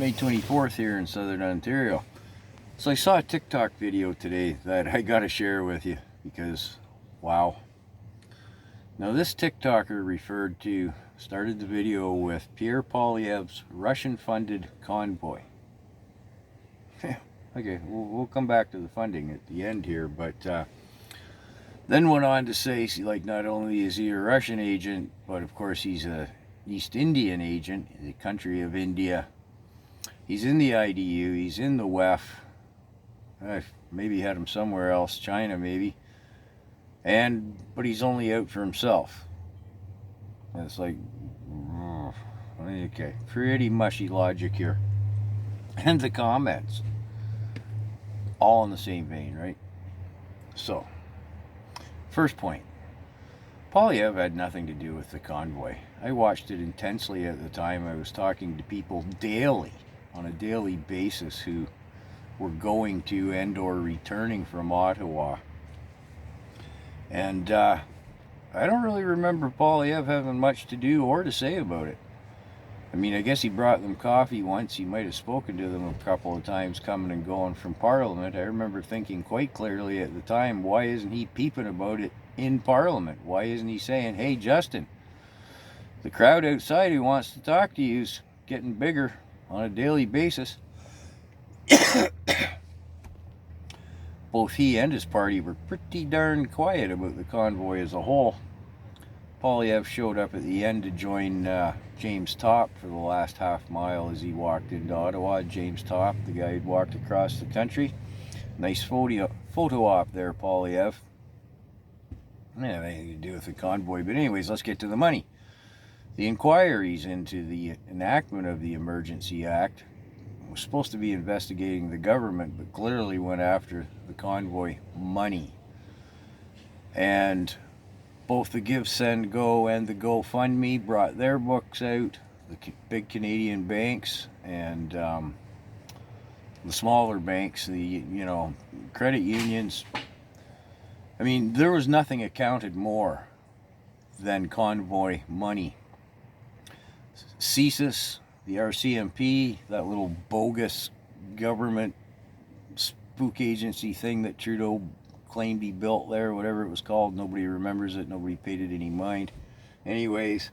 May 24th here in Southern Ontario. So I saw a TikTok video today that I gotta share with you because, wow. Now this TikToker started the video with Pierre Poilievre's Russian-funded convoy. Okay, we'll come back to the funding at the end here, but then went on to say, like, not only is he a Russian agent, but of course he's a East Indian agent, the country of India. He's in the IDU, he's in the WEF. I maybe had him somewhere else, China maybe. But he's only out for himself. And it's like, okay, pretty mushy logic here. And the comments, all in the same vein, right? So, first point, Poilievre had nothing to do with the convoy. I watched it intensely at the time. I was talking to people daily, on a daily basis, who were going to and or returning from Ottawa. And I don't really remember Poilievre having much to do or to say about it. I mean, I guess he brought them coffee once. He might have spoken to them a couple of times coming and going from Parliament. I remember thinking quite clearly at the time, why isn't he peeping about it in Parliament? Why isn't he saying, hey, Justin, the crowd outside who wants to talk to you is getting bigger on a daily basis. Both he and his party were pretty darn quiet about the convoy as a whole. Poilievre showed up at the end to join James Topp for the last half mile as he walked into Ottawa. James Topp, the guy who'd walked across the country. Nice photo op there, Poilievre. Yeah, nothing to do with the convoy, but anyways, let's get to the money. The inquiries into the enactment of the Emergency Act was supposed to be investigating the government, but clearly went after the convoy money. And both the Give, Send, Go and the GoFundMe brought their books out. The big Canadian banks and the smaller banks, the credit unions. I mean, there was nothing accounted more than convoy money. CSIS, the RCMP, that little bogus government spook agency thing that Trudeau claimed he built there, whatever it was called, nobody remembers it, nobody paid it any mind. Anyways,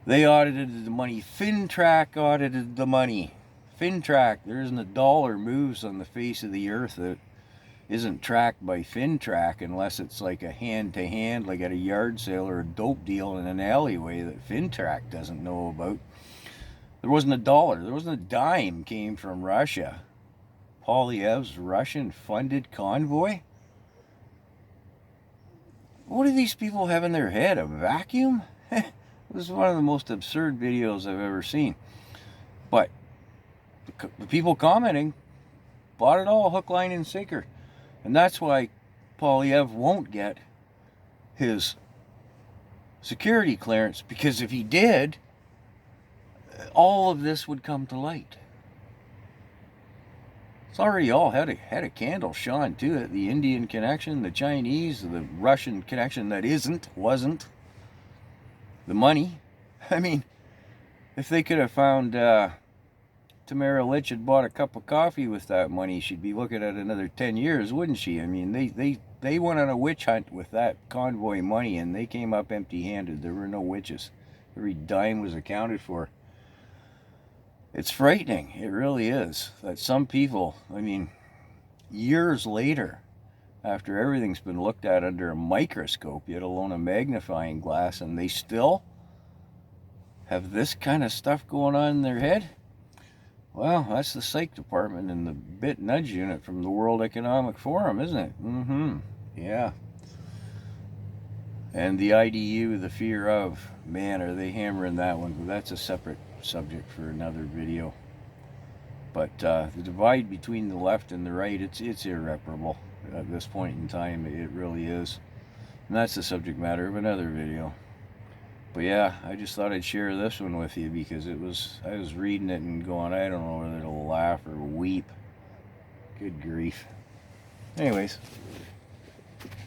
they audited the money. FinTrack audited the money. FinTrack, there isn't a dollar moves on the face of the earth that isn't tracked by FinTrack, unless it's like a hand-to-hand, like at a yard sale or a dope deal in an alleyway that FinTrack doesn't know about. There wasn't a dollar, there wasn't a dime came from Russia. Poilievre's Russian-funded convoy? What do these people have in their head, a vacuum? This is one of the most absurd videos I've ever seen. But the people commenting bought it all, hook, line, and sinker. And that's why Poilievre won't get his security clearance, because if he did, all of this would come to light. It's already all had a candle shone to it. The Indian connection, the Chinese, the Russian connection that wasn't. The money. I mean, if they could have found Tamara Litch had bought a cup of coffee with that money, she'd be looking at another 10 years, wouldn't she? I mean, they went on a witch hunt with that convoy money, and they came up empty-handed. There were no witches. Every dime was accounted for. It's frightening. It really is. That some people, I mean, years later, after everything's been looked at under a microscope, yet alone a magnifying glass, and they still have this kind of stuff going on in their head. Well, that's the psych department and the bit nudge unit from the World Economic Forum, isn't it? Yeah. And the IDU, the fear of, man, are they hammering that one? But that's a separate subject for another video. But the divide between the left and the right, it's irreparable at this point in time. It really is. And that's the subject matter of another video. But yeah, I just thought I'd share this one with you because I was reading it and going, I don't know whether to laugh or weep. Good grief. Anyways.